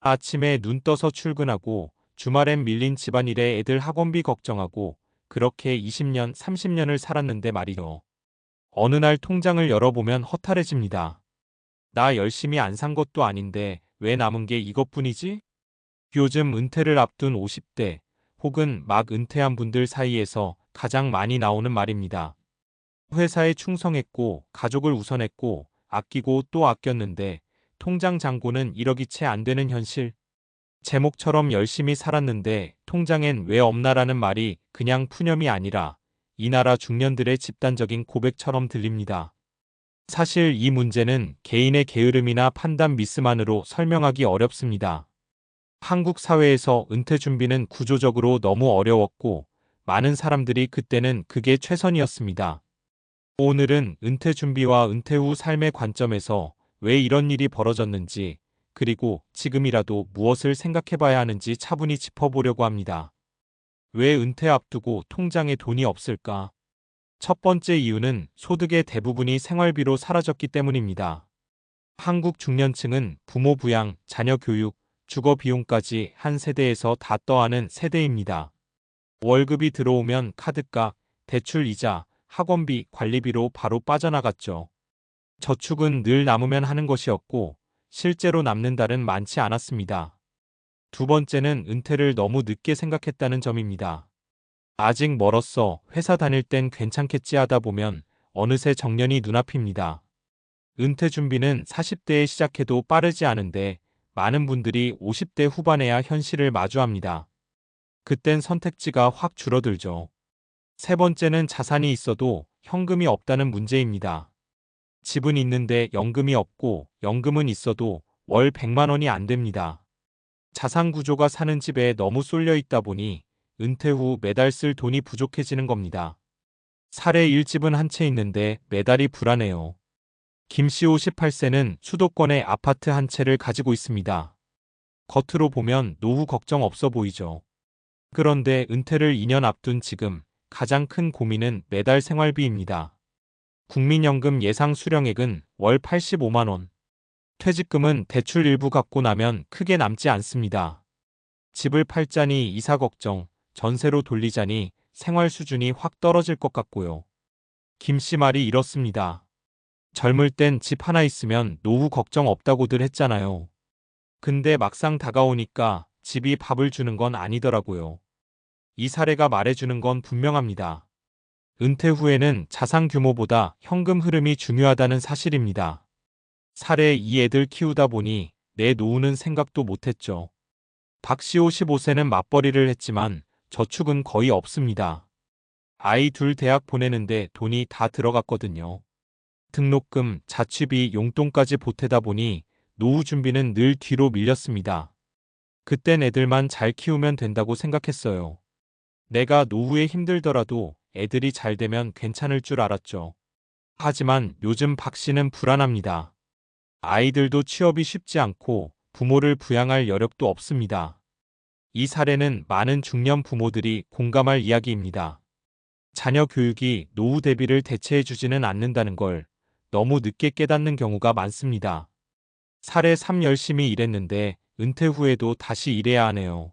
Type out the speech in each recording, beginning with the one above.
아침에 눈 떠서 출근하고 주말엔 밀린 집안일에 애들 학원비 걱정하고 그렇게 20년, 30년을 살았는데 말이요. 어느 날 통장을 열어보면 허탈해집니다. 나 열심히 안 산 것도 아닌데 왜 남은 게 이것뿐이지? 요즘 은퇴를 앞둔 50대 혹은 막 은퇴한 분들 사이에서 가장 많이 나오는 말입니다. 회사에 충성했고 가족을 우선했고 아끼고 또 아꼈는데 통장 잔고는 1억이 채 안 되는 현실. 제목처럼 열심히 살았는데 통장엔 왜 없나라는 말이 그냥 푸념이 아니라 이 나라 중년들의 집단적인 고백처럼 들립니다. 사실 이 문제는 개인의 게으름이나 판단 미스만으로 설명하기 어렵습니다. 한국 사회에서 은퇴 준비는 구조적으로 너무 어려웠고 많은 사람들이 그때는 그게 최선이었습니다. 오늘은 은퇴 준비와 은퇴 후 삶의 관점에서 왜 이런 일이 벌어졌는지, 그리고 지금이라도 무엇을 생각해 봐야 하는지 차분히 짚어보려고 합니다. 왜 은퇴 앞두고 통장에 돈이 없을까? 첫 번째 이유는 소득의 대부분이 생활비로 사라졌기 때문입니다. 한국 중년층은 부모 부양, 자녀 교육, 주거 비용까지 한 세대에서 다 떠안은 세대입니다. 월급이 들어오면 카드값, 대출 이자, 학원비, 관리비로 바로 빠져나갔죠. 저축은 늘 남으면 하는 것이었고 실제로 남는 달은 많지 않았습니다. 두 번째는 은퇴를 너무 늦게 생각했다는 점입니다. 아직 멀었어, 회사 다닐 땐 괜찮겠지 하다 보면 어느새 정년이 눈앞입니다. 은퇴 준비는 40대에 시작해도 빠르지 않은데 많은 분들이 50대 후반에야 현실을 마주합니다. 그땐 선택지가 확 줄어들죠. 세 번째는 자산이 있어도 현금이 없다는 문제입니다. 집은 있는데 연금이 없고 연금은 있어도 월 100만 원이 안 됩니다. 자산 구조가 사는 집에 너무 쏠려 있다 보니 은퇴 후 매달 쓸 돈이 부족해지는 겁니다. 사례 1집은 한 채 있는데 매달이 불안해요. 김씨 58세는 수도권에 아파트 한 채를 가지고 있습니다. 겉으로 보면 노후 걱정 없어 보이죠. 그런데 은퇴를 2년 앞둔 지금 가장 큰 고민은 매달 생활비입니다. 국민연금 예상 수령액은 월 85만 원. 퇴직금은 대출 일부 갚고 나면 크게 남지 않습니다. 집을 팔자니 이사 걱정, 전세로 돌리자니 생활 수준이 확 떨어질 것 같고요. 김씨 말이 이렇습니다. 젊을 땐 집 하나 있으면 노후 걱정 없다고들 했잖아요. 근데 막상 다가오니까 집이 밥을 주는 건 아니더라고요. 이 사례가 말해주는 건 분명합니다. 은퇴 후에는 자산 규모보다 현금 흐름이 중요하다는 사실입니다. 사례 2 애들 키우다 보니 내 노후는 생각도 못했죠. 박씨 55세는 맞벌이를 했지만 저축은 거의 없습니다. 아이 둘 대학 보내는데 돈이 다 들어갔거든요. 등록금, 자취비, 용돈까지 보태다 보니 노후 준비는 늘 뒤로 밀렸습니다. 그땐 애들만 잘 키우면 된다고 생각했어요. 내가 노후에 힘들더라도 애들이 잘 되면 괜찮을 줄 알았죠. 하지만 요즘 박 씨는 불안합니다. 아이들도 취업이 쉽지 않고 부모를 부양할 여력도 없습니다. 이 사례는 많은 중년 부모들이 공감할 이야기입니다. 자녀 교육이 노후 대비를 대체해주지는 않는다는 걸 너무 늦게 깨닫는 경우가 많습니다. 사례 3 열심히 일했는데 은퇴 후에도 다시 일해야 하네요.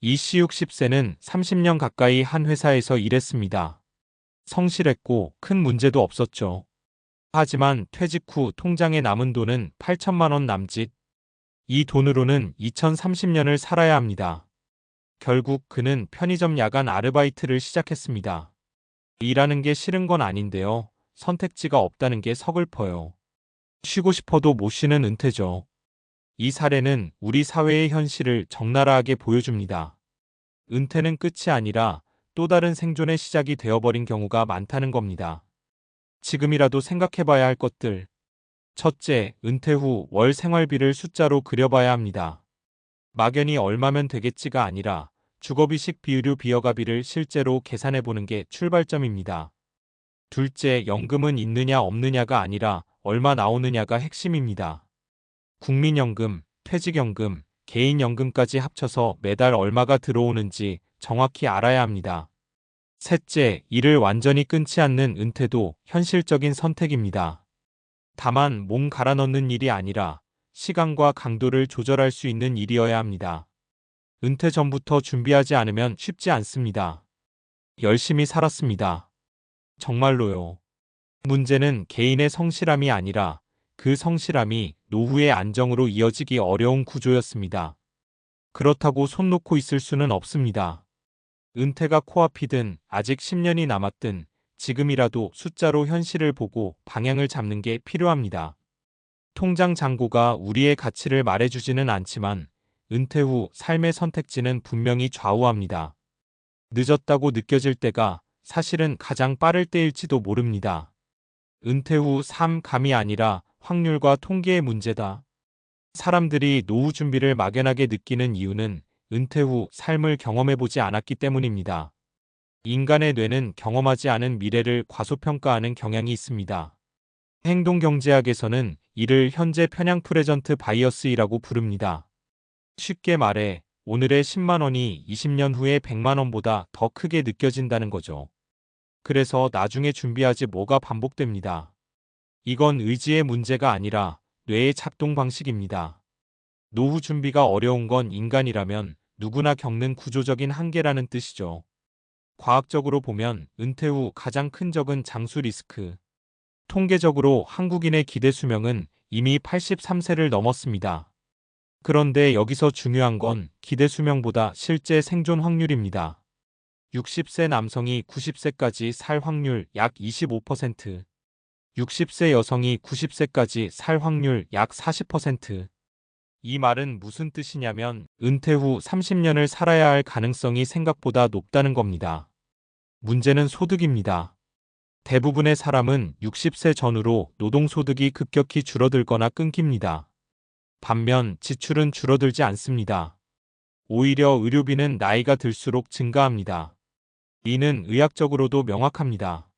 이씨 60세는 30년 가까이 한 회사에서 일했습니다. 성실했고 큰 문제도 없었죠. 하지만 퇴직 후 통장에 남은 돈은 8천만 원 남짓. 이 돈으로는 2030년을 살아야 합니다. 결국 그는 편의점 야간 아르바이트를 시작했습니다. 일하는 게 싫은 건 아닌데요. 선택지가 없다는 게 서글퍼요. 쉬고 싶어도 못 쉬는 은퇴죠. 이 사례는 우리 사회의 현실을 적나라하게 보여줍니다. 은퇴는 끝이 아니라 또 다른 생존의 시작이 되어버린 경우가 많다는 겁니다. 지금이라도 생각해봐야 할 것들. 첫째, 은퇴 후 월 생활비를 숫자로 그려봐야 합니다. 막연히 얼마면 되겠지가 아니라 주거비식 비의료 비허가비를 실제로 계산해보는 게 출발점입니다. 둘째, 연금은 있느냐 없느냐가 아니라 얼마 나오느냐가 핵심입니다. 국민연금, 퇴직연금, 개인연금까지 합쳐서 매달 얼마가 들어오는지 정확히 알아야 합니다. 셋째, 일을 완전히 끊지 않는 은퇴도 현실적인 선택입니다. 다만 몸 갈아 넣는 일이 아니라 시간과 강도를 조절할 수 있는 일이어야 합니다. 은퇴 전부터 준비하지 않으면 쉽지 않습니다. 열심히 살았습니다. 정말로요. 문제는 개인의 성실함이 아니라 그 성실함이 노후의 안정으로 이어지기 어려운 구조였습니다. 그렇다고 손 놓고 있을 수는 없습니다. 은퇴가 코앞이든 아직 10년이 남았든 지금이라도 숫자로 현실을 보고 방향을 잡는 게 필요합니다. 통장 잔고가 우리의 가치를 말해주지는 않지만 은퇴 후 삶의 선택지는 분명히 좌우합니다. 늦었다고 느껴질 때가 사실은 가장 빠를 때일지도 모릅니다. 은퇴 후 삶감이 아니라 확률과 통계의 문제다. 사람들이 노후 준비를 막연하게 느끼는 이유는 은퇴 후 삶을 경험해보지 않았기 때문입니다. 인간의 뇌는 경험하지 않은 미래를 과소평가하는 경향이 있습니다. 행동경제학에서는 이를 현재 편향 프레전트 바이어스이라고 부릅니다. 쉽게 말해 오늘의 10만 원이 20년 후에 100만 원보다 더 크게 느껴진다는 거죠. 그래서 나중에 준비하지 뭐가 반복됩니다. 이건 의지의 문제가 아니라 뇌의 작동 방식입니다. 노후 준비가 어려운 건 인간이라면 누구나 겪는 구조적인 한계라는 뜻이죠. 과학적으로 보면 은퇴 후 가장 큰 적은 장수 리스크. 통계적으로 한국인의 기대 수명은 이미 83세를 넘었습니다. 그런데 여기서 중요한 건 기대 수명보다 실제 생존 확률입니다. 60세 남성이 90세까지 살 확률 약 25%, 60세 여성이 90세까지 살 확률 약 40%. 이 말은 무슨 뜻이냐면 은퇴 후 30년을 살아야 할 가능성이 생각보다 높다는 겁니다. 문제는 소득입니다. 대부분의 사람은 60세 전후로 노동소득이 급격히 줄어들거나 끊깁니다. 반면 지출은 줄어들지 않습니다. 오히려 의료비는 나이가 들수록 증가합니다. 이는 의학적으로도 명확합니다.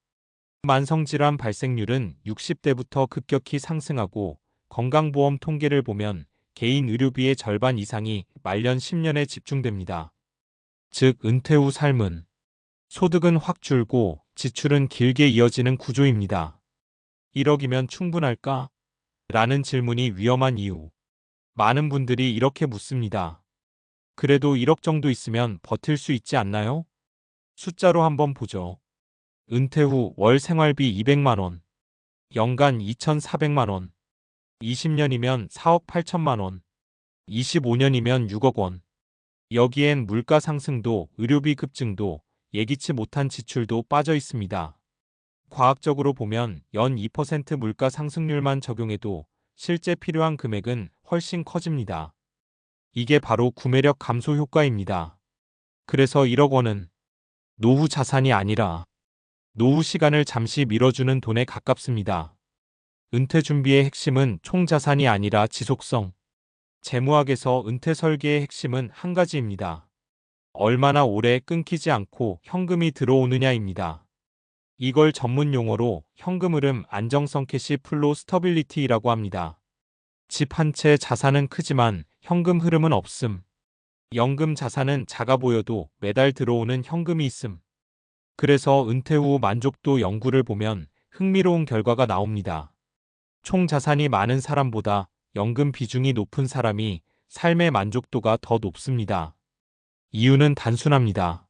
만성질환 발생률은 60대부터 급격히 상승하고 건강보험 통계를 보면 개인 의료비의 절반 이상이 말년 10년에 집중됩니다. 즉 은퇴 후 삶은 소득은 확 줄고 지출은 길게 이어지는 구조입니다. 1억이면 충분할까? 라는 질문이 위험한 이유. 많은 분들이 이렇게 묻습니다. 그래도 1억 정도 있으면 버틸 수 있지 않나요? 숫자로 한번 보죠. 은퇴 후 월 생활비 200만 원, 연간 2,400만 원, 20년이면 4억 8천만 원, 25년이면 6억 원. 여기엔 물가 상승도 의료비 급증도 예기치 못한 지출도 빠져 있습니다. 과학적으로 보면 연 2% 물가 상승률만 적용해도 실제 필요한 금액은 훨씬 커집니다. 이게 바로 구매력 감소 효과입니다. 그래서 1억 원은 노후 자산이 아니라 노후 시간을 잠시 밀어주는 돈에 가깝습니다. 은퇴 준비의 핵심은 총 자산이 아니라 지속성. 재무학에서 은퇴 설계의 핵심은 한 가지입니다. 얼마나 오래 끊기지 않고 현금이 들어오느냐입니다. 이걸 전문 용어로 현금 흐름 안정성 캐시 플로 스터빌리티라고 합니다. 집 한 채 자산은 크지만 현금 흐름은 없음. 연금 자산은 작아 보여도 매달 들어오는 현금이 있음. 그래서 은퇴 후 만족도 연구를 보면 흥미로운 결과가 나옵니다. 총 자산이 많은 사람보다 연금 비중이 높은 사람이 삶의 만족도가 더 높습니다. 이유는 단순합니다.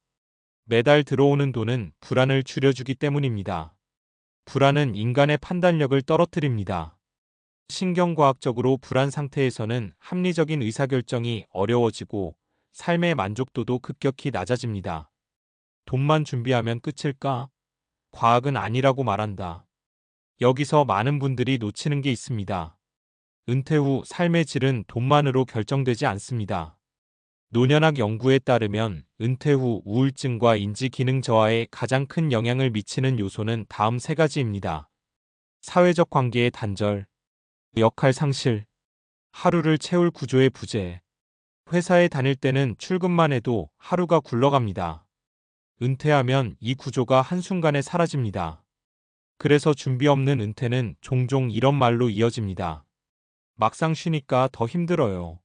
매달 들어오는 돈은 불안을 줄여주기 때문입니다. 불안은 인간의 판단력을 떨어뜨립니다. 신경과학적으로 불안 상태에서는 합리적인 의사결정이 어려워지고 삶의 만족도도 급격히 낮아집니다. 돈만 준비하면 끝일까? 과학은 아니라고 말한다. 여기서 많은 분들이 놓치는 게 있습니다. 은퇴 후 삶의 질은 돈만으로 결정되지 않습니다. 노년학 연구에 따르면 은퇴 후 우울증과 인지 기능 저하에 가장 큰 영향을 미치는 요소는 다음 세 가지입니다. 사회적 관계의 단절, 역할 상실, 하루를 채울 구조의 부재. 회사에 다닐 때는 출근만 해도 하루가 굴러갑니다. 은퇴하면 이 구조가 한순간에 사라집니다. 그래서 준비 없는 은퇴는 종종 이런 말로 이어집니다. 막상 쉬니까 더 힘들어요.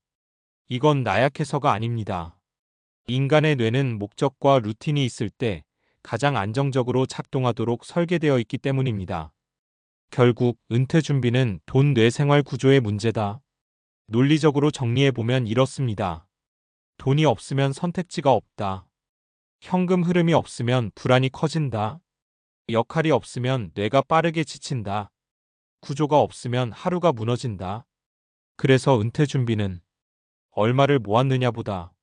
이건 나약해서가 아닙니다. 인간의 뇌는 목적과 루틴이 있을 때 가장 안정적으로 작동하도록 설계되어 있기 때문입니다. 결국 은퇴 준비는 돈 뇌 생활 구조의 문제다. 논리적으로 정리해보면 이렇습니다. 돈이 없으면 선택지가 없다. 현금 흐름이 없으면 불안이 커진다. 역할이 없으면 뇌가 빠르게 지친다. 구조가 없으면 하루가 무너진다. 그래서 은퇴 준비는 얼마를 모았느냐보다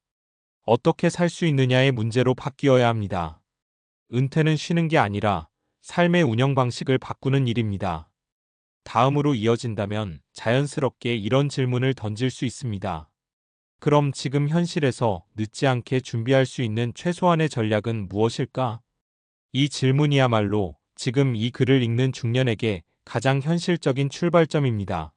어떻게 살 수 있느냐의 문제로 바뀌어야 합니다. 은퇴는 쉬는 게 아니라 삶의 운영 방식을 바꾸는 일입니다. 다음으로 이어진다면 자연스럽게 이런 질문을 던질 수 있습니다. 그럼 지금 현실에서 늦지 않게 준비할 수 있는 최소한의 전략은 무엇일까? 이 질문이야말로 지금 이 글을 읽는 중년에게 가장 현실적인 출발점입니다.